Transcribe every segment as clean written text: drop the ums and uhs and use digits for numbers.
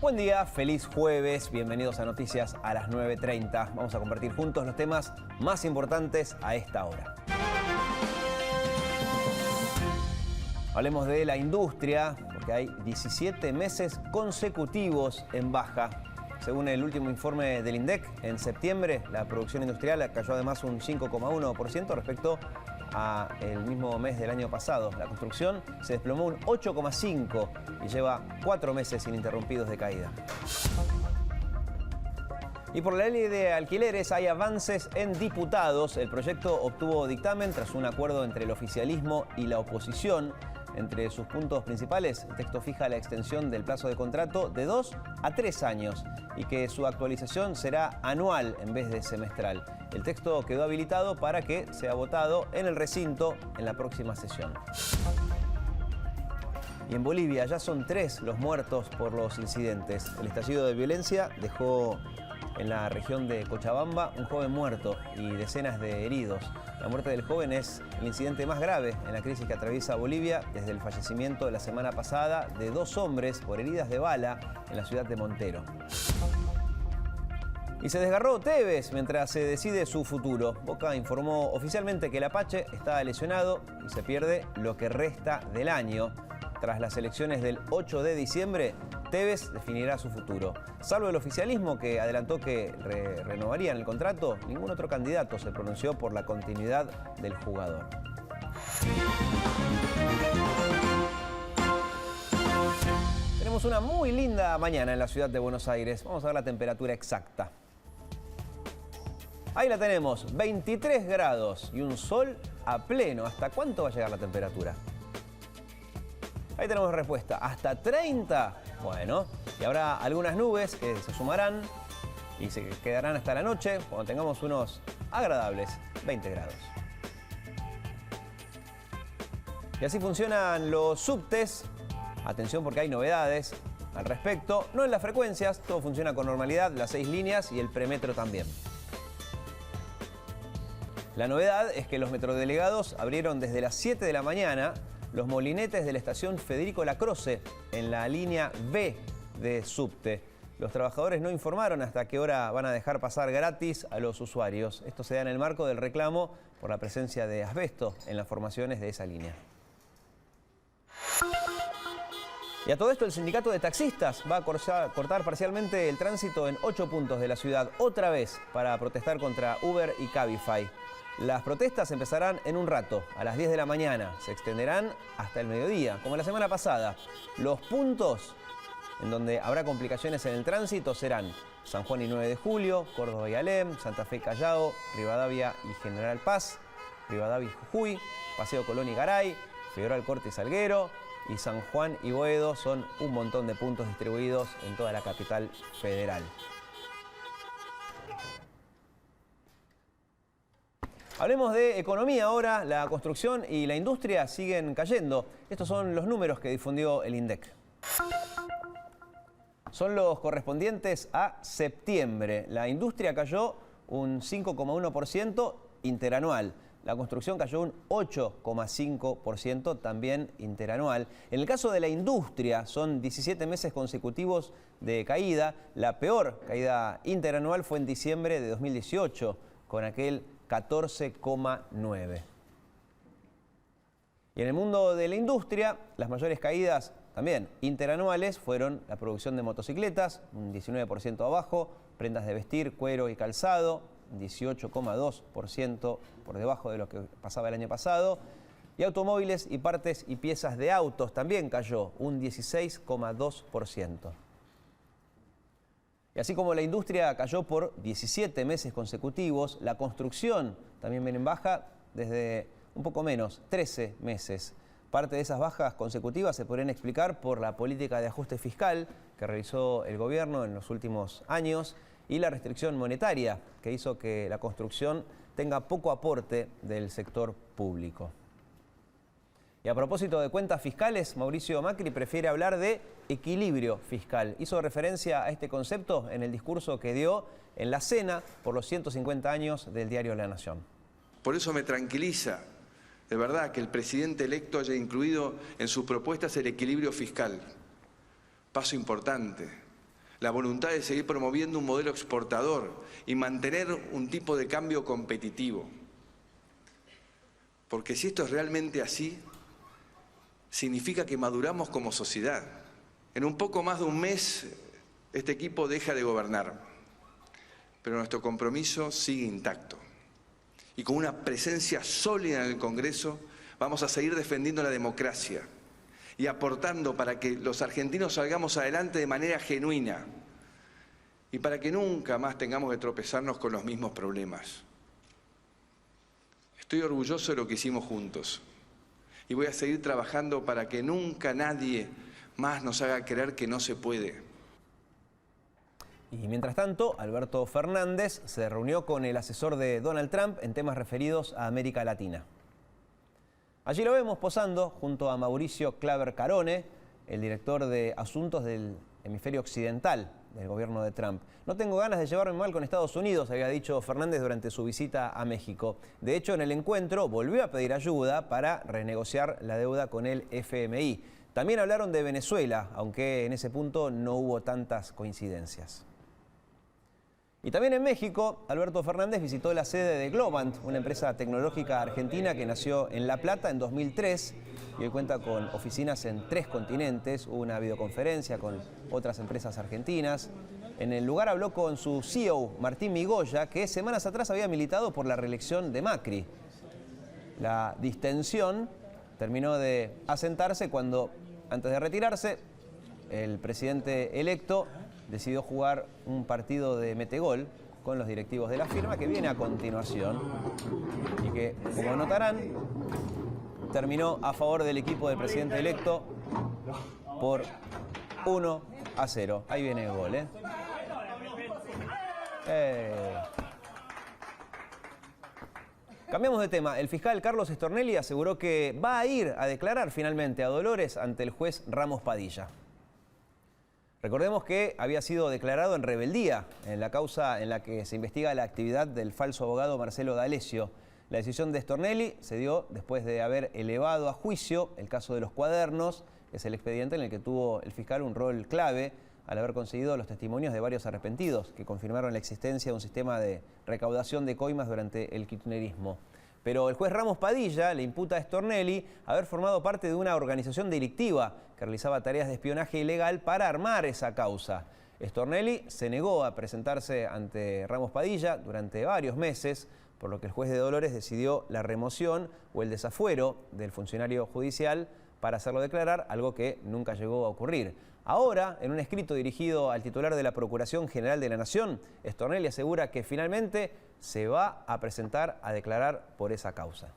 Buen día, feliz jueves, bienvenidos a Noticias a las 9:30. Vamos a compartir juntos los temas más importantes a esta hora. Hablemos de la industria, porque hay 17 meses consecutivos en baja. Según el último informe del INDEC, en septiembre la producción industrial cayó además un 5,1% respecto al mismo mes del año pasado. La construcción se desplomó un 8,5% y lleva 4 meses ininterrumpidos de caída. Y por la ley de alquileres hay avances en diputados. El proyecto obtuvo dictamen tras un acuerdo entre el oficialismo y la oposición. Entre sus puntos principales, el texto fija la extensión del plazo de contrato de 2 a 3 años y que su actualización será anual en vez de semestral. El texto quedó habilitado para que sea votado en el recinto en la próxima sesión. Y en Bolivia ya son 3 los muertos por los incidentes. El estallido de violencia dejó en la región de Cochabamba un joven muerto y decenas de heridos. La muerte del joven es el incidente más grave en la crisis que atraviesa Bolivia desde el fallecimiento de la semana pasada de 2 hombres por heridas de bala en la ciudad de Montero. Y se desgarró Tevez mientras se decide su futuro. Boca informó oficialmente que el Apache está lesionado y se pierde lo que resta del año. Tras las elecciones del 8 de diciembre, Tevez definirá su futuro. Salvo el oficialismo, que adelantó que renovarían el contrato, ningún otro candidato se pronunció por la continuidad del jugador. Tenemos una muy linda mañana en la ciudad de Buenos Aires. Vamos a ver la temperatura exacta. Ahí la tenemos, 23 grados y un sol a pleno. ¿Hasta cuánto va a llegar la temperatura? Ahí tenemos la respuesta, hasta 30. Bueno, y habrá algunas nubes que se sumarán y se quedarán hasta la noche cuando tengamos unos agradables 20 grados. Y así funcionan los subtes. Atención porque hay novedades al respecto. No en las frecuencias, todo funciona con normalidad, las 6 líneas y el premetro también. La novedad es que los metrodelegados abrieron desde las 7 de la mañana los molinetes de la estación Federico Lacroze en la línea B de subte. Los trabajadores no informaron hasta qué hora van a dejar pasar gratis a los usuarios. Esto se da en el marco del reclamo por la presencia de asbesto en las formaciones de esa línea. Y a todo esto el sindicato de taxistas va a cortar parcialmente el tránsito en 8 puntos de la ciudad, otra vez para protestar contra Uber y Cabify. Las protestas empezarán en un rato, a las 10 de la mañana. Se extenderán hasta el mediodía, como la semana pasada. Los puntos en donde habrá complicaciones en el tránsito serán San Juan y 9 de Julio, Córdoba y Alem, Santa Fe y Callao, Rivadavia y General Paz, Rivadavia y Jujuy, Paseo Colón y Garay, Figueroa Alcorte y Salguero, y San Juan y Boedo. Son un montón de puntos distribuidos en toda la capital federal. Hablemos de economía ahora. La construcción y la industria siguen cayendo. Estos son los números que difundió el INDEC. Son los correspondientes a septiembre. La industria cayó un 5,1% interanual. La construcción cayó un 8,5% también interanual. En el caso de la industria son 17 meses consecutivos de caída. La peor caída interanual fue en diciembre de 2018, con aquel 14,9%. Y en el mundo de la industria, las mayores caídas también interanuales fueron la producción de motocicletas, un 19% abajo, prendas de vestir, cuero y calzado, 18,2% por debajo de lo que pasaba el año pasado, y automóviles y partes y piezas de autos también cayó un 16,2%. Y así como la industria cayó por 17 meses consecutivos, la construcción también viene en baja desde un poco menos, 13 meses. Parte de esas bajas consecutivas se podrían explicar por la política de ajuste fiscal que realizó el gobierno en los últimos años y la restricción monetaria, que hizo que la construcción tenga poco aporte del sector público. Y a propósito de cuentas fiscales, Mauricio Macri prefiere hablar de equilibrio fiscal. Hizo referencia a este concepto en el discurso que dio en la cena por los 150 años del diario La Nación. Por eso me tranquiliza, de verdad, que el presidente electo haya incluido en sus propuestas el equilibrio fiscal. Paso importante. La voluntad de seguir promoviendo un modelo exportador y mantener un tipo de cambio competitivo. Porque si esto es realmente así, significa que maduramos como sociedad. En un poco más de un mes, este equipo deja de gobernar, pero nuestro compromiso sigue intacto. Y con una presencia sólida en el Congreso, vamos a seguir defendiendo la democracia y aportando para que los argentinos salgamos adelante de manera genuina y para que nunca más tengamos que tropezarnos con los mismos problemas. Estoy orgulloso de lo que hicimos juntos. Y voy a seguir trabajando para que nunca nadie más nos haga creer que no se puede. Y mientras tanto, Alberto Fernández se reunió con el asesor de Donald Trump en temas referidos a América Latina. Allí lo vemos posando junto a Mauricio Claver Carone, el director de Asuntos del Hemisferio Occidental del gobierno de Trump. No tengo ganas de llevarme mal con Estados Unidos, había dicho Fernández durante su visita a México. De hecho, en el encuentro volvió a pedir ayuda para renegociar la deuda con el FMI. También hablaron de Venezuela, aunque en ese punto no hubo tantas coincidencias. Y también en México, Alberto Fernández visitó la sede de Globant, una empresa tecnológica argentina que nació en La Plata en 2003 y hoy cuenta con oficinas en 3 continentes. Hubo una videoconferencia con otras empresas argentinas. En el lugar habló con su CEO, Martín Migoya, que semanas atrás había militado por la reelección de Macri. La distensión terminó de asentarse cuando, antes de retirarse, el presidente electo decidió jugar un partido de metegol con los directivos de la firma que viene a continuación y que, como notarán, terminó a favor del equipo del presidente electo por 1-0. Ahí viene el gol, Cambiamos de tema. El fiscal Carlos Stornelli aseguró que va a ir a declarar finalmente a Dolores ante el juez Ramos Padilla. Recordemos que había sido declarado en rebeldía en la causa en la que se investiga la actividad del falso abogado Marcelo D'Alessio. La decisión de Stornelli se dio después de haber elevado a juicio el caso de los cuadernos, que es el expediente en el que tuvo el fiscal un rol clave al haber conseguido los testimonios de varios arrepentidos que confirmaron la existencia de un sistema de recaudación de coimas durante el kirchnerismo. Pero el juez Ramos Padilla le imputa a Stornelli haber formado parte de una organización delictiva que realizaba tareas de espionaje ilegal para armar esa causa. Stornelli se negó a presentarse ante Ramos Padilla durante varios meses, por lo que el juez de Dolores decidió la remoción o el desafuero del funcionario judicial para hacerlo declarar, algo que nunca llegó a ocurrir. Ahora, en un escrito dirigido al titular de la Procuración General de la Nación, Stornelli asegura que finalmente se va a presentar a declarar por esa causa.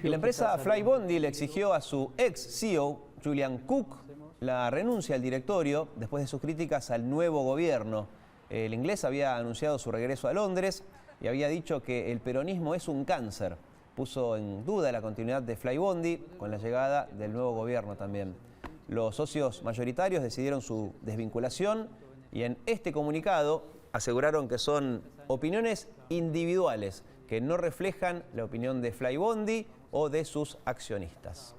Y la empresa Flybondi le exigió a su ex CEO, Julian Cook, la renuncia al directorio después de sus críticas al nuevo gobierno. El inglés había anunciado su regreso a Londres y había dicho que el peronismo es un cáncer. Puso en duda la continuidad de Flybondi con la llegada del nuevo gobierno también. Los socios mayoritarios decidieron su desvinculación y en este comunicado aseguraron que son opiniones individuales que no reflejan la opinión de Flybondi o de sus accionistas.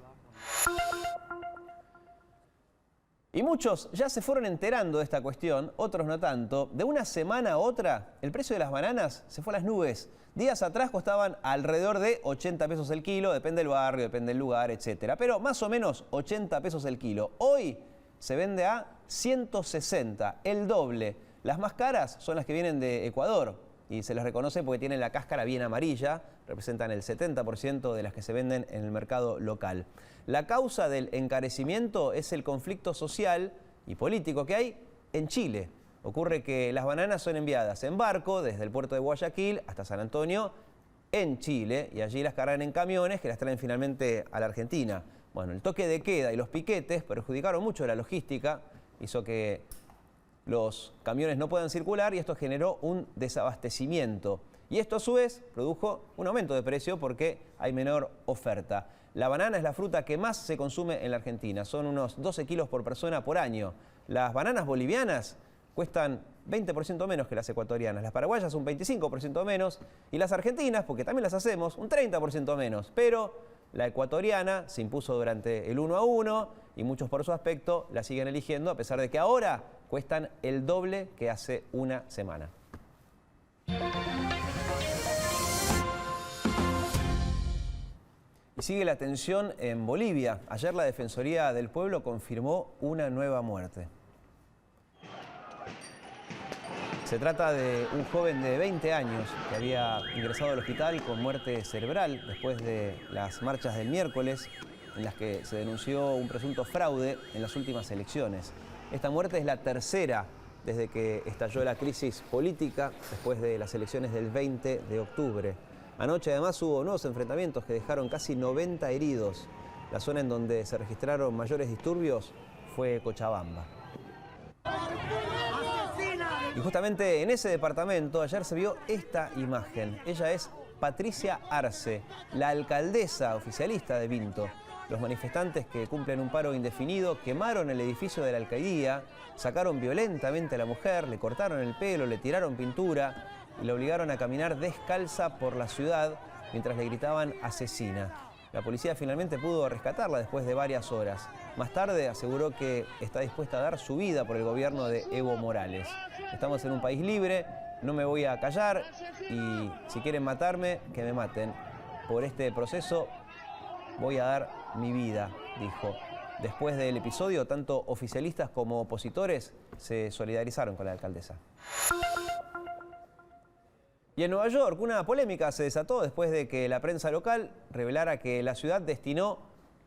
Y muchos ya se fueron enterando de esta cuestión, otros no tanto. De una semana a otra, el precio de las bananas se fue a las nubes. Días atrás costaban alrededor de 80 pesos el kilo, depende del barrio, depende del lugar, etc. Pero más o menos 80 pesos el kilo. Hoy se vende a 160, el doble. Las más caras son las que vienen de Ecuador y se les reconoce porque tienen la cáscara bien amarilla, representan el 70% de las que se venden en el mercado local. La causa del encarecimiento es el conflicto social y político que hay en Chile. Ocurre que las bananas son enviadas en barco desde el puerto de Guayaquil hasta San Antonio, en Chile, y allí las cargan en camiones que las traen finalmente a la Argentina. Bueno, el toque de queda y los piquetes perjudicaron mucho la logística, hizo que los camiones no puedan circular y esto generó un desabastecimiento. Y esto a su vez produjo un aumento de precio porque hay menor oferta. La banana es la fruta que más se consume en la Argentina, son unos 12 kilos por persona por año. Las bananas bolivianas cuestan 20% menos que las ecuatorianas, las paraguayas un 25% menos y las argentinas, porque también las hacemos, un 30% menos. Pero la ecuatoriana se impuso durante el 1-1 y muchos por su aspecto la siguen eligiendo a pesar de que ahora cuestan el doble que hace una semana. Y sigue la tensión en Bolivia. Ayer la Defensoría del Pueblo confirmó una nueva muerte. Se trata de un joven de 20 años que había ingresado al hospital con muerte cerebral después de las marchas del miércoles en las que se denunció un presunto fraude en las últimas elecciones. Esta muerte es la tercera desde que estalló la crisis política después de las elecciones del 20 de octubre. Anoche además hubo nuevos enfrentamientos que dejaron casi 90 heridos. La zona en donde se registraron mayores disturbios fue Cochabamba. Y justamente en ese departamento ayer se vio esta imagen. Ella es Patricia Arce, la alcaldesa oficialista de Vinto. Los manifestantes que cumplen un paro indefinido quemaron el edificio de la alcaldía, sacaron violentamente a la mujer, le cortaron el pelo, le tiraron pintura y la obligaron a caminar descalza por la ciudad mientras le gritaban asesina. La policía finalmente pudo rescatarla después de varias horas. Más tarde aseguró que está dispuesta a dar su vida por el gobierno de Evo Morales. Estamos en un país libre, no me voy a callar y si quieren matarme, que me maten. Por este proceso voy a dar mi vida, dijo. Después del episodio, tanto oficialistas como opositores se solidarizaron con la alcaldesa. Y en Nueva York, una polémica se desató después de que la prensa local revelara que la ciudad destinó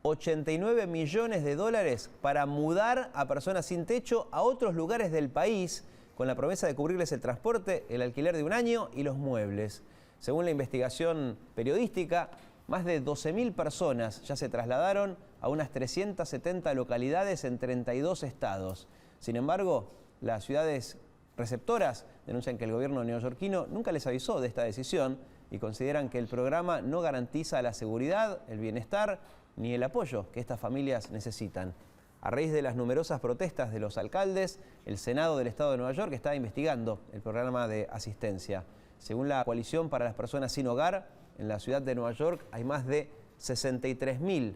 89 millones de dólares para mudar a personas sin techo a otros lugares del país, con la promesa de cubrirles el transporte, el alquiler de un año y los muebles. Según la investigación periodística, más de 12.000 personas ya se trasladaron a unas 370 localidades en 32 estados. Sin embargo, las ciudades receptoras denuncian que el gobierno neoyorquino nunca les avisó de esta decisión y consideran que el programa no garantiza la seguridad, el bienestar ni el apoyo que estas familias necesitan. A raíz de las numerosas protestas de los alcaldes, el Senado del Estado de Nueva York está investigando el programa de asistencia. Según la Coalición para las Personas Sin Hogar, en la ciudad de Nueva York hay más de 63.000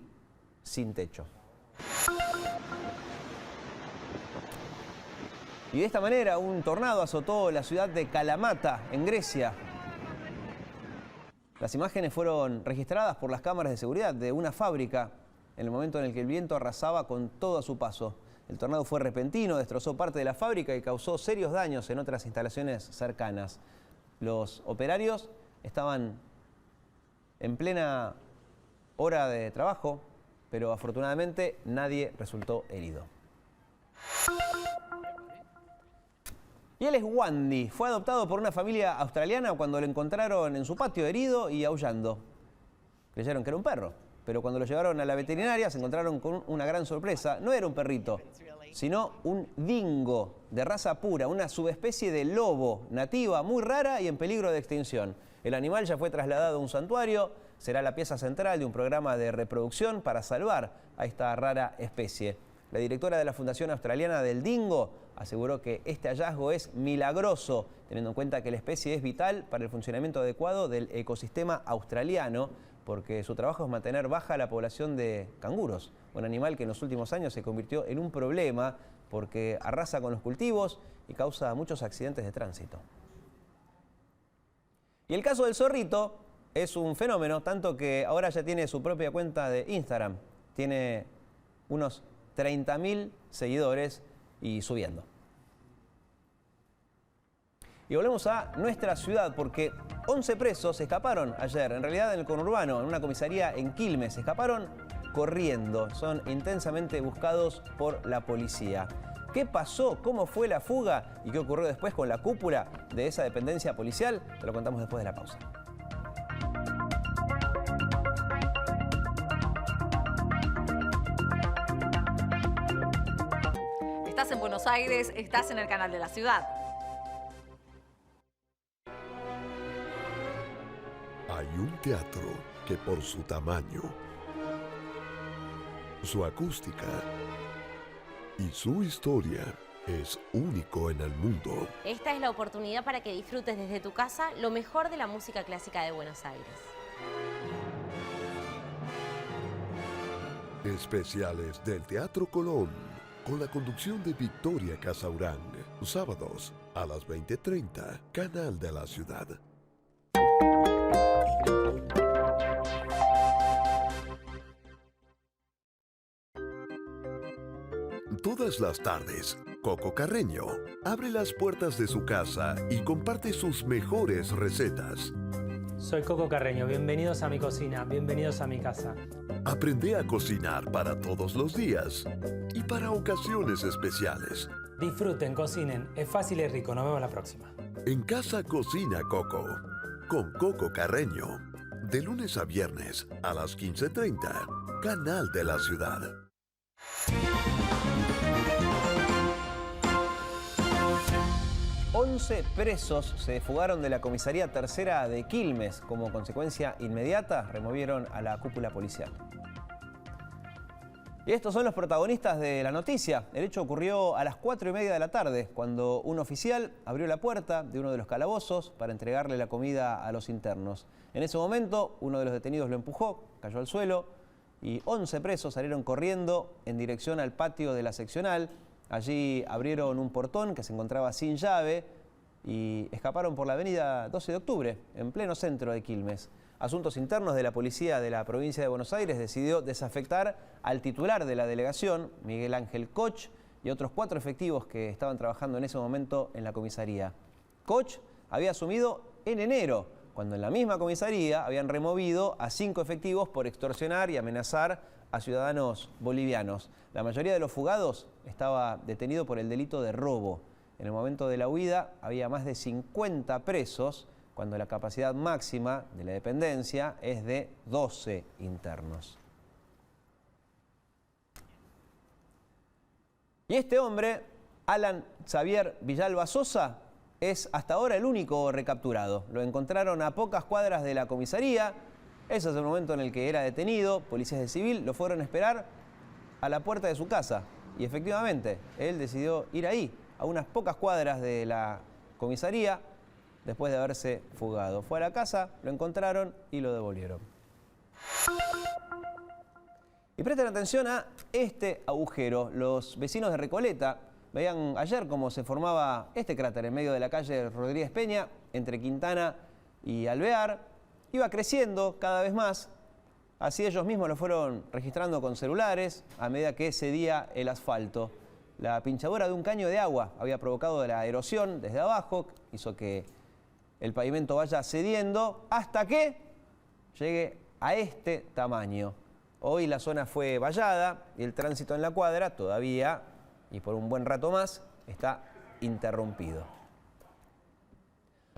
sin techo. Y de esta manera, un tornado azotó la ciudad de Kalamata, en Grecia. Las imágenes fueron registradas por las cámaras de seguridad de una fábrica en el momento en el que el viento arrasaba con todo a su paso. El tornado fue repentino, destrozó parte de la fábrica y causó serios daños en otras instalaciones cercanas. Los operarios estaban en plena hora de trabajo, pero afortunadamente nadie resultó herido. Y él es Wandy, fue adoptado por una familia australiana cuando lo encontraron en su patio herido y aullando. Creyeron que era un perro, pero cuando lo llevaron a la veterinaria se encontraron con una gran sorpresa. No era un perrito, sino un dingo de raza pura, una subespecie de lobo nativa muy rara y en peligro de extinción. El animal ya fue trasladado a un santuario, será la pieza central de un programa de reproducción para salvar a esta rara especie. La directora de la Fundación Australiana del Dingo aseguró que este hallazgo es milagroso, teniendo en cuenta que la especie es vital para el funcionamiento adecuado del ecosistema australiano, porque su trabajo es mantener baja la población de canguros, un animal que en los últimos años se convirtió en un problema porque arrasa con los cultivos y causa muchos accidentes de tránsito. Y el caso del zorrito es un fenómeno, tanto que ahora ya tiene su propia cuenta de Instagram. Tiene unos 30.000 seguidores y subiendo. Y volvemos a nuestra ciudad porque 11 presos escaparon ayer, en realidad en el conurbano, en una comisaría en Quilmes. Escaparon corriendo, son intensamente buscados por la policía. ¿Qué pasó? ¿Cómo fue la fuga? ¿Y qué ocurrió después con la cúpula de esa dependencia policial? Te lo contamos después de la pausa. estás en Buenos Aires, estás en el canal de la ciudad. Hay un teatro que por su tamaño, su acústica y su historia es único en el mundo. Esta es la oportunidad para que disfrutes desde tu casa lo mejor de la música clásica de Buenos Aires. Especiales del Teatro Colón, con la conducción de Victoria Casaurán. Sábados a las 20:30, Canal de la Ciudad. Todas las tardes, Coco Carreño abre las puertas de su casa y comparte sus mejores recetas. Soy Coco Carreño, bienvenidos a mi cocina, bienvenidos a mi casa. Aprende a cocinar para todos los días y para ocasiones especiales. Disfruten, cocinen, es fácil y rico, nos vemos la próxima. En Casa Cocina Coco, con Coco Carreño, de lunes a viernes a las 15:30, Canal de la Ciudad. Once presos se fugaron de la comisaría tercera de Quilmes. Como consecuencia inmediata, removieron a la cúpula policial. Y estos son los protagonistas de la noticia. El hecho ocurrió a las 4:30 de la tarde, cuando un oficial abrió la puerta de uno de los calabozos para entregarle la comida a los internos. En ese momento, uno de los detenidos lo empujó, cayó al suelo y 11 presos salieron corriendo en dirección al patio de la seccional. Allí abrieron un portón que se encontraba sin llave y escaparon por la avenida 12 de octubre, en pleno centro de Quilmes. Asuntos Internos de la Policía de la Provincia de Buenos Aires decidió desafectar al titular de la delegación, Miguel Ángel Koch, y otros 4 efectivos que estaban trabajando en ese momento en la comisaría. Koch había asumido en enero, cuando en la misma comisaría habían removido a 5 efectivos por extorsionar y amenazar a ciudadanos bolivianos. La mayoría de los fugados estaba detenido por el delito de robo. En el momento de la huida había más de 50 presos, cuando la capacidad máxima de la dependencia es de 12 internos. Y este hombre, Alan Xavier Villalba Sosa, es hasta ahora el único recapturado. Lo encontraron a pocas cuadras de la comisaría. Ese es el momento en el que era detenido. Policías de civil lo fueron a esperar a la puerta de su casa. Y efectivamente, él decidió ir ahí, a unas pocas cuadras de la comisaría, después de haberse fugado. Fue a la casa, lo encontraron y lo devolvieron. Y presten atención a este agujero. Los vecinos de Recoleta veían ayer cómo se formaba este cráter en medio de la calle Rodríguez Peña, entre Quintana y Alvear. Iba creciendo cada vez más. Así ellos mismos lo fueron registrando con celulares a medida que cedía el asfalto. La pinchadura de un caño de agua había provocado la erosión desde abajo, hizo que el pavimento vaya cediendo hasta que llegue a este tamaño. Hoy la zona fue vallada y el tránsito en la cuadra todavía, y por un buen rato más, está interrumpido.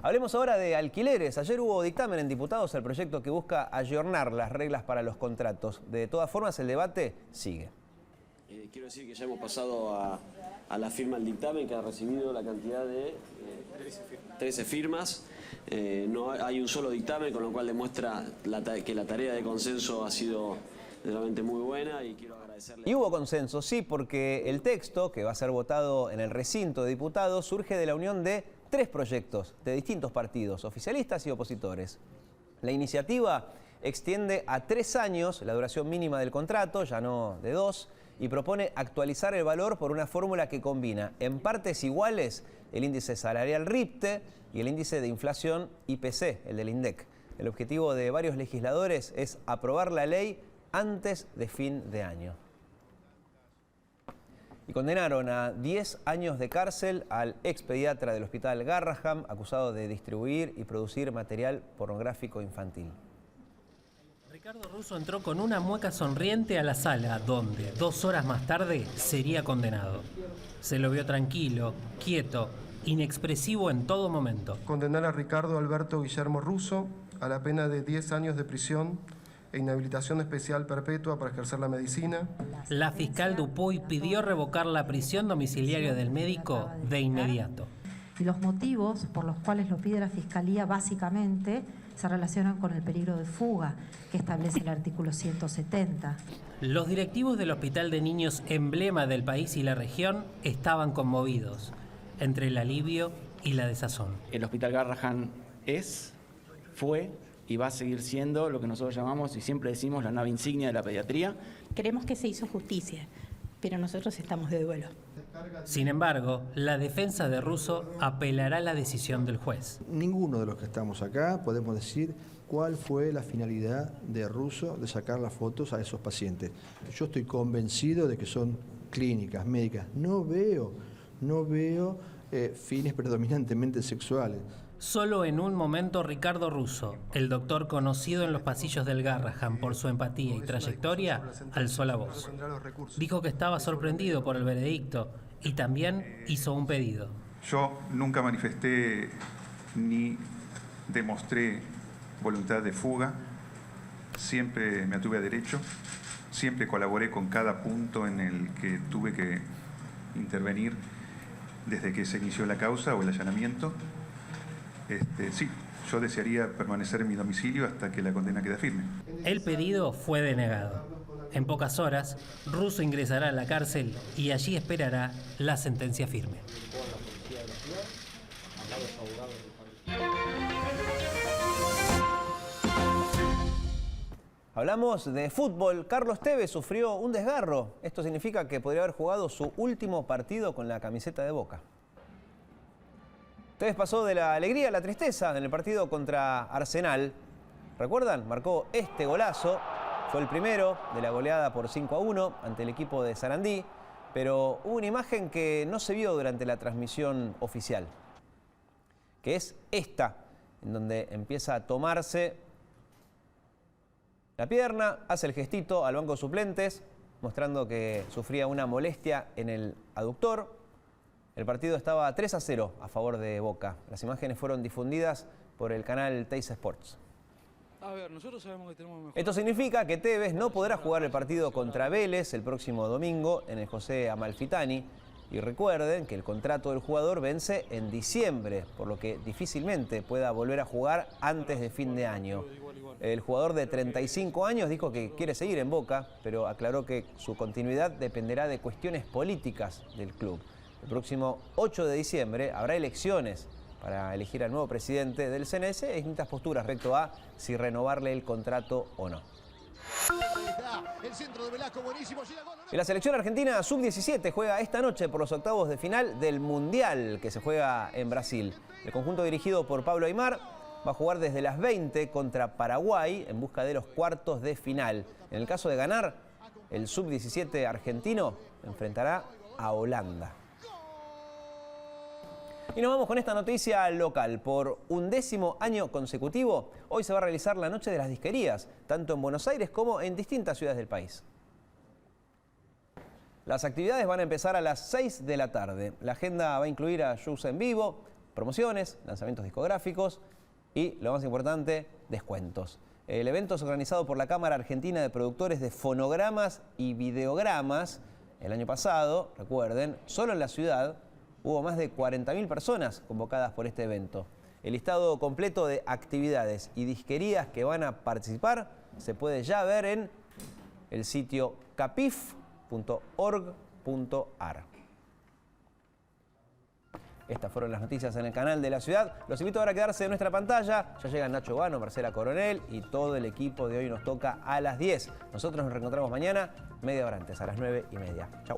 Hablemos ahora de alquileres. Ayer hubo dictamen en diputados al proyecto que busca ayornar las reglas para los contratos. De todas formas, el debate sigue. Quiero decir que ya hemos pasado a la firma del dictamen, que ha recibido la cantidad de 13 firmas. No hay un solo dictamen, con lo cual demuestra que la tarea de consenso ha sido realmente muy buena y quiero agradecerle. Y hubo consenso, sí, porque el texto que va a ser votado en el recinto de diputados surge de la unión de 3 proyectos de distintos partidos, oficialistas y opositores. La iniciativa extiende a 3 años la duración mínima del contrato, ya no de 2, y propone actualizar el valor por una fórmula que combina en partes iguales el índice salarial RIPTE y el índice de inflación IPC, el del INDEC. El objetivo de varios legisladores es aprobar la ley antes de fin de año. Y condenaron a 10 años de cárcel al expediatra del Hospital Garraham, acusado de distribuir y producir material pornográfico infantil. Ricardo Russo entró con una mueca sonriente a la sala, donde 2 horas más tarde sería condenado. Se lo vio tranquilo, quieto, inexpresivo en todo momento. Condenar a Ricardo Alberto Guillermo Russo a la pena de 10 años de prisión e inhabilitación especial perpetua para ejercer la medicina. La fiscal Dupuy pidió revocar la prisión domiciliaria del médico de inmediato. Y los motivos por los cuales lo pide la Fiscalía básicamente se relacionan con el peligro de fuga que establece el artículo 170. Los directivos del Hospital de Niños, emblema del país y la región, estaban conmovidos entre el alivio y la desazón. El Hospital Garrahan fue y va a seguir siendo lo que nosotros llamamos y siempre decimos la nave insignia de la pediatría. Creemos que se hizo justicia, pero nosotros estamos de duelo. Sin embargo, la defensa de Russo apelará a la decisión del juez. Ninguno de los que estamos acá podemos decir cuál fue la finalidad de Russo de sacar las fotos a esos pacientes. Yo estoy convencido de que son clínicas, médicas. No veo fines predominantemente sexuales. Solo en un momento Ricardo Russo, el doctor conocido en los pasillos del Garrahan por su empatía y trayectoria, alzó la voz. Dijo que estaba sorprendido por el veredicto y también hizo un pedido. Yo nunca manifesté ni demostré voluntad de fuga, siempre me atuve a derecho, siempre colaboré con cada punto en el que tuve que intervenir desde que se inició la causa o el allanamiento. Sí, yo desearía permanecer en mi domicilio hasta que la condena quede firme. El pedido fue denegado. En pocas horas, Russo ingresará a la cárcel y allí esperará la sentencia firme. Hablamos de fútbol. Carlos Tevez sufrió un desgarro. Esto significa que podría haber jugado su último partido con la camiseta de Boca. Tevez pasó de la alegría a la tristeza en el partido contra Arsenal. ¿Recuerdan? Marcó este golazo. Fue el primero de la goleada por 5-1 ante el equipo de Sarandí. Pero hubo una imagen que no se vio durante la transmisión oficial, que es esta, en donde empieza a tomarse la pierna, hace el gestito al banco de suplentes, mostrando que sufría una molestia en el aductor. El partido estaba 3-0 a favor de Boca. Las imágenes fueron difundidas por el canal Teis Sports. A ver, nosotros sabemos que tenemos mejor. Esto significa que Tevez no podrá jugar el partido contra Vélez el próximo domingo en el José Amalfitani. Y recuerden que el contrato del jugador vence en diciembre, por lo que difícilmente pueda volver a jugar antes de fin de año. El jugador de 35 años dijo que quiere seguir en Boca, pero aclaró que su continuidad dependerá de cuestiones políticas del club. El próximo 8 de diciembre habrá elecciones para elegir al nuevo presidente del CNS y distintas posturas respecto a si renovarle el contrato o no. Y la selección argentina sub-17 juega esta noche por los octavos de final del Mundial que se juega en Brasil. El conjunto dirigido por Pablo Aimar va a jugar desde las 20 contra Paraguay en busca de los cuartos de final. En el caso de ganar, el sub-17 argentino enfrentará a Holanda. Y nos vamos con esta noticia local. Por 11º año consecutivo, hoy se va a realizar la Noche de las Disquerías, tanto en Buenos Aires como en distintas ciudades del país. Las actividades van a empezar a las 6 de la tarde. La agenda va a incluir a shows en vivo, promociones, lanzamientos discográficos y, lo más importante, descuentos. El evento es organizado por la Cámara Argentina de Productores de Fonogramas y Videogramas. El año pasado, recuerden, solo en la ciudad hubo más de 40.000 personas convocadas por este evento. El listado completo de actividades y disquerías que van a participar se puede ya ver en el sitio capif.org.ar. Estas fueron las noticias en el canal de la ciudad. Los invito ahora a quedarse en nuestra pantalla. Ya llegan Nacho Vano, Marcela Coronel y todo el equipo de Hoy Nos Toca a las 10. Nosotros nos reencontramos mañana, media hora antes, a las 9:30. Chau.